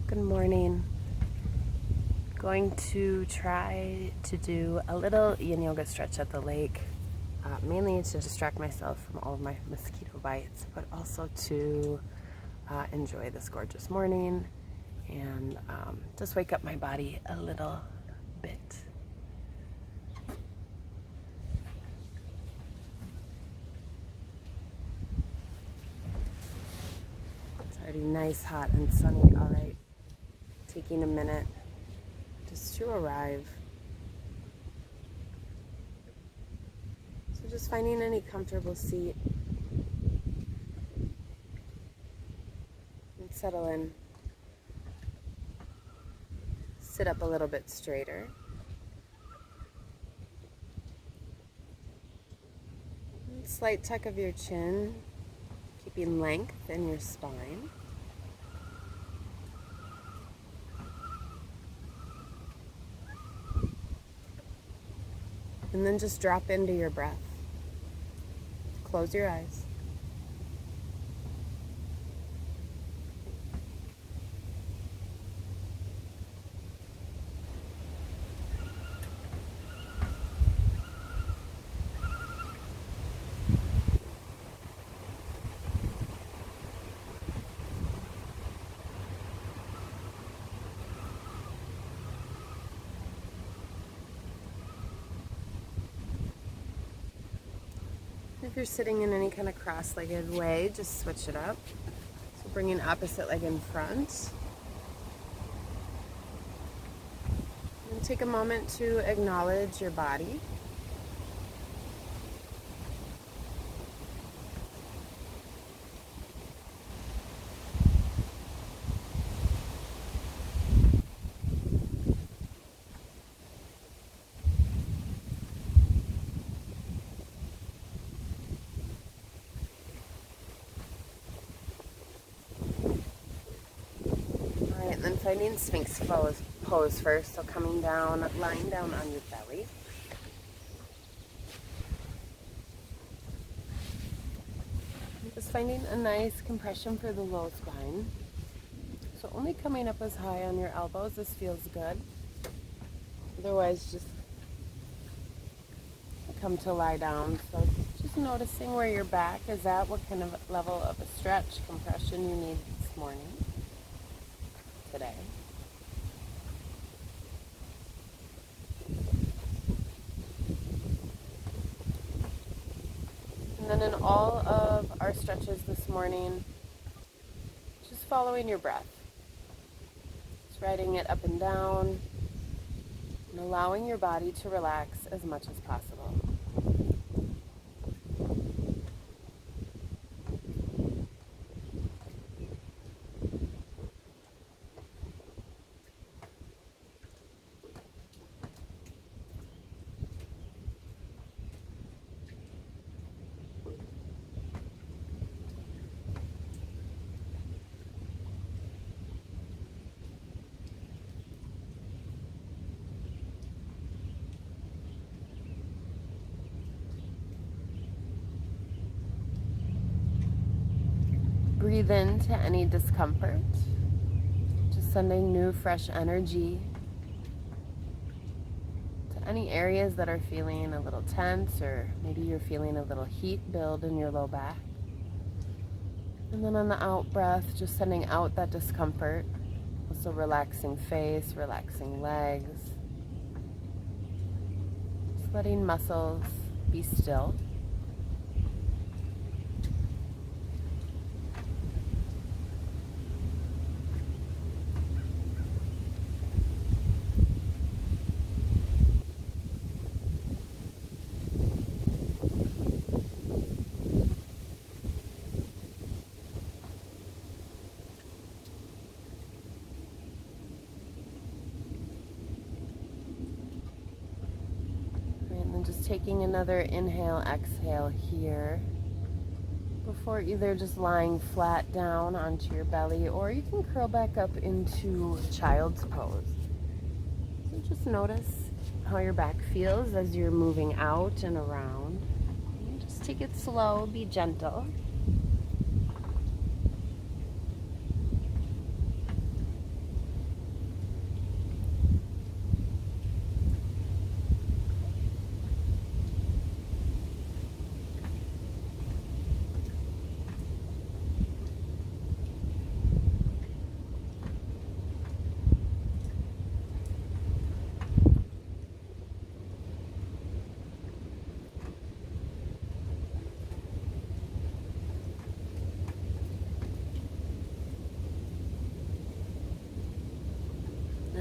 Good morning. Going to try to do a little yin yoga stretch at the lake, mainly to distract myself from all of my mosquito bites, but also to enjoy this gorgeous morning and just wake up my body a little bit. It's already nice, hot, and sunny. All right, taking a minute just to arrive. So just finding any comfortable seat and settle in. Sit up a little bit straighter. Slight tuck of your chin, keeping length in your spine. And then just drop into your breath. Close your eyes. If you're sitting in any kind of cross-legged way, just switch it up. So bringing opposite leg in front. And take a moment to acknowledge your body. And then finding Sphinx pose first, so coming down, lying down on your belly. And just finding a nice compression for the low spine. So only coming up as high on your elbows, this feels good. Otherwise, just come to lie down. So just noticing where your back is at, what kind of level of a stretch, compression you need this morning. Today. And then in all of our stretches this morning, just following your breath. Just riding it up and down and allowing your body to relax as much as possible. Breathe into any discomfort, just sending new, fresh energy to any areas that are feeling a little tense, or maybe you're feeling a little heat build in your low back. And then on the out breath, just sending out that discomfort, also relaxing face, relaxing legs, just letting muscles be still. Just taking another inhale, exhale here before either just lying flat down onto your belly, or you can curl back up into child's pose. So just notice how your back feels as you're moving out and around. And just take it slow, be gentle.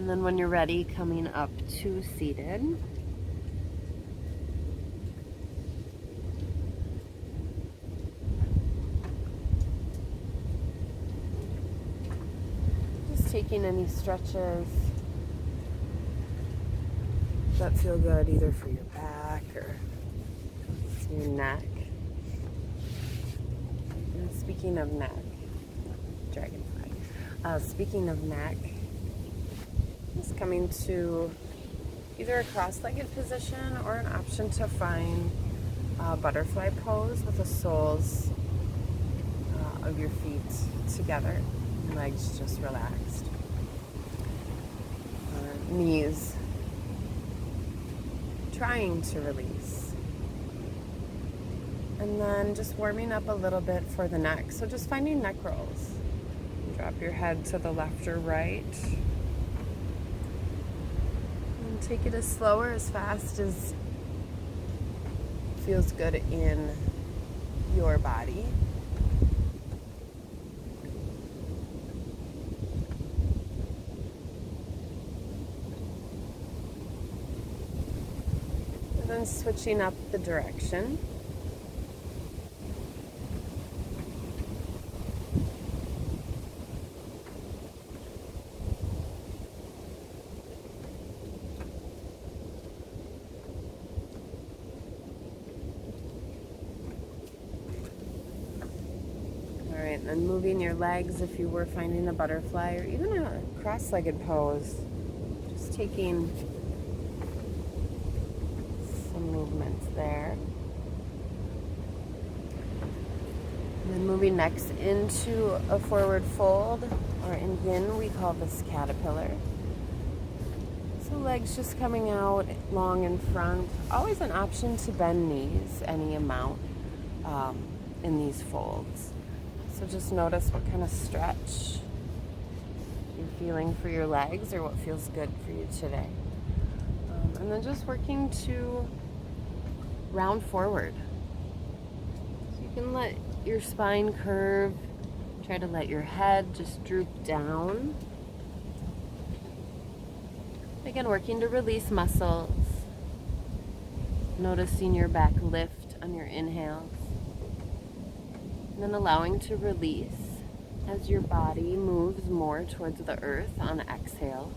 And then when you're ready, coming up to seated. Just taking any stretches that feel good either for your back or your neck. And speaking of neck, dragonfly. Speaking of neck, just coming to either a cross-legged position or an option to find a butterfly pose with the soles of your feet together, legs just relaxed, knees trying to release. And then just warming up a little bit for the neck. So just finding neck rolls. Drop your head to the left or right. And take it as slow or as fast as feels good in your body. And then switching up the direction. And then moving your legs if you were finding a butterfly or even a cross-legged pose. Just taking some movements there. And then moving next into a forward fold, or in yin we call this caterpillar. So legs just coming out long in front. Always an option to bend knees any amount in these folds. So just notice what kind of stretch you're feeling for your legs or what feels good for you today. And then just working to round forward. So you can let your spine curve, try to let your head just droop down. Again, working to release muscles. Noticing your back lift on your inhales. And then allowing to release as your body moves more towards the earth on exhales.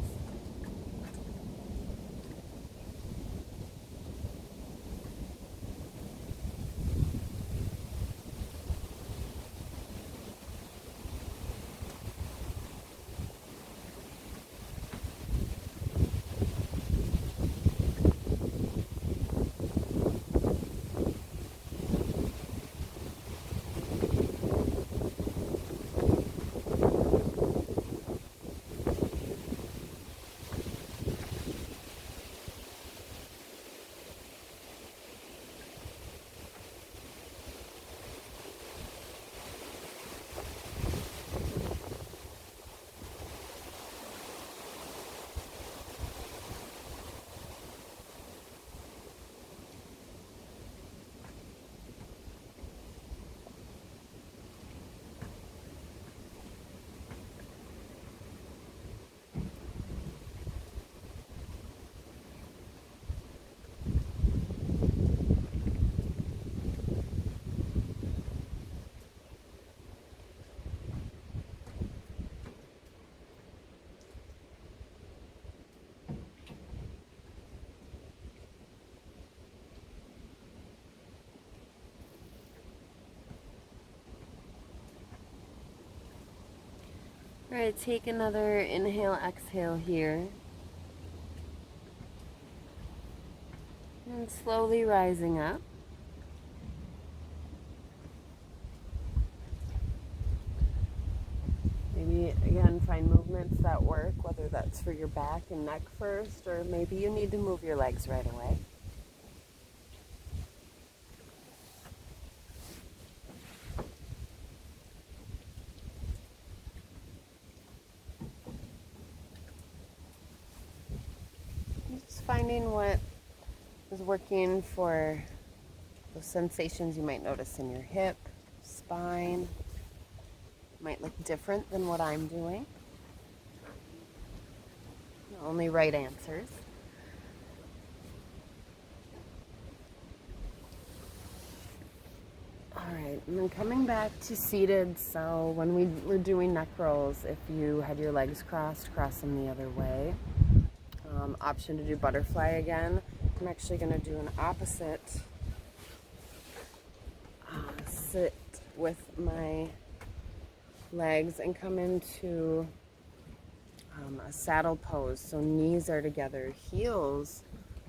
All right, take another inhale, exhale here. And slowly rising up. Maybe, again, find movements that work, whether that's for your back and neck first, or maybe you need to move your legs right away. Just finding what is working for those sensations you might notice in your hip, spine. Might look different than what I'm doing. Only right answers. Alright, and then coming back to seated, so when we were doing neck rolls, if you had your legs crossed, cross them the other way. Option to do butterfly again. I'm actually going to do an opposite. Sit with my legs and come into a saddle pose. So knees are together, heels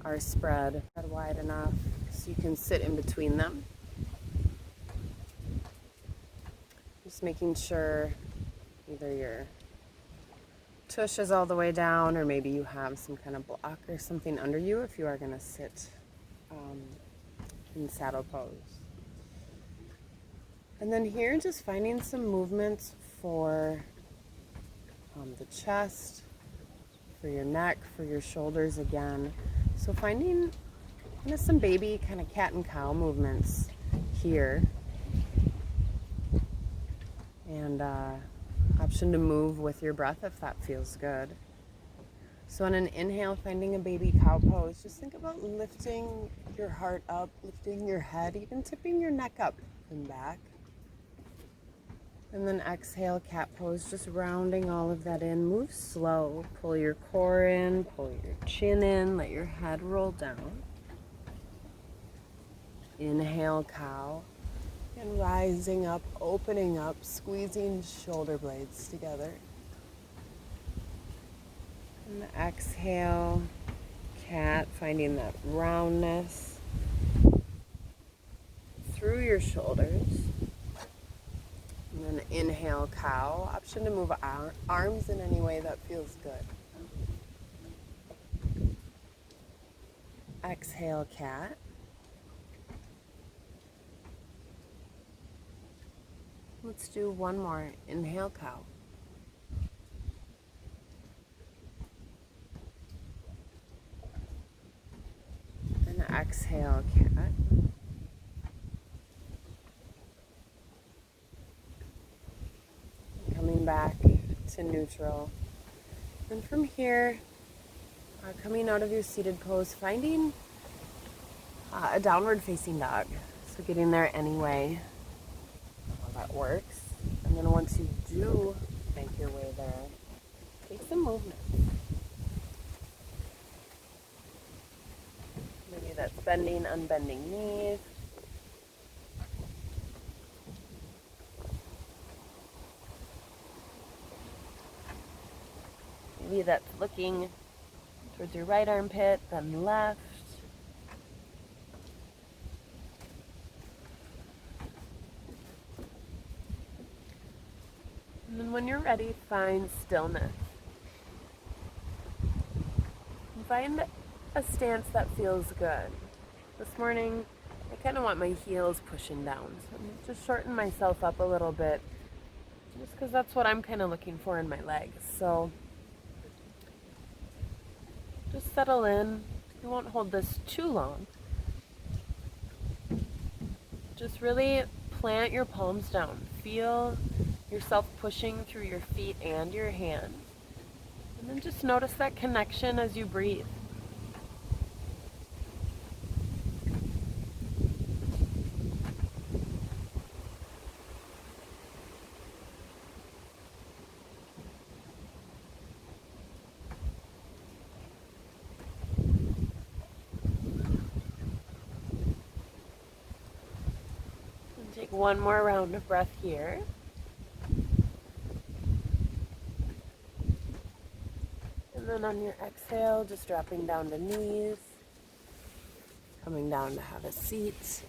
are spread wide enough so you can sit in between them. Just making sure either your tush is all the way down or maybe you have some kind of block or something under you if you are going to sit in saddle pose. And then here, just finding some movements for the chest, for your neck, for your shoulders again. So finding kind of some baby kind of cat and cow movements here. And option to move with your breath if that feels good. So on an inhale, finding a baby cow pose, just think about lifting your heart up, lifting your head, even tipping your neck up and back. And then exhale, cat pose, just rounding all of that in. Move slow, pull your core in, pull your chin in, let your head roll down. Inhale, cow. And rising up, opening up, squeezing shoulder blades together. And exhale, cat, finding that roundness through your shoulders. And then inhale, cow. Option to move arms in any way that feels good. Exhale, cat. Let's do one more. Inhale, cow. And exhale, cat. Coming back to neutral. And from here, coming out of your seated pose, finding a downward facing dog. So getting there anyway. That works. And then once you do make your way there, take some movement. Maybe that's bending, unbending knees. Maybe that's looking towards your right armpit, then left. And then when you're ready, find stillness. And find a stance that feels good. This morning, I kind of want my heels pushing down. So I'm just shorten myself up a little bit, just because that's what I'm kind of looking for in my legs. So just settle in. You won't hold this too long. Just really plant your palms down. Feel yourself pushing through your feet and your hands. And then just notice that connection as you breathe. And take one more round of breath here. And then on your exhale, just dropping down to knees, coming down to have a seat.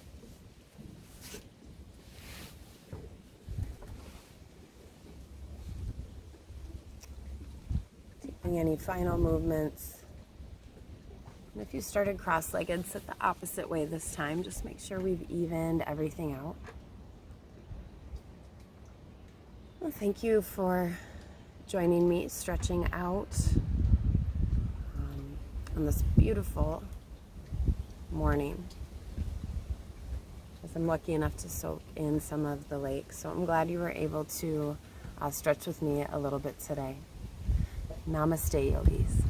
Taking any final movements. And if you started cross-legged, sit the opposite way this time. Just make sure we've evened everything out. Well, thank you for joining me, stretching out on this beautiful morning, as I'm lucky enough to soak in some of the lake. So I'm glad you were able to stretch with me a little bit today. Namaste, yogis.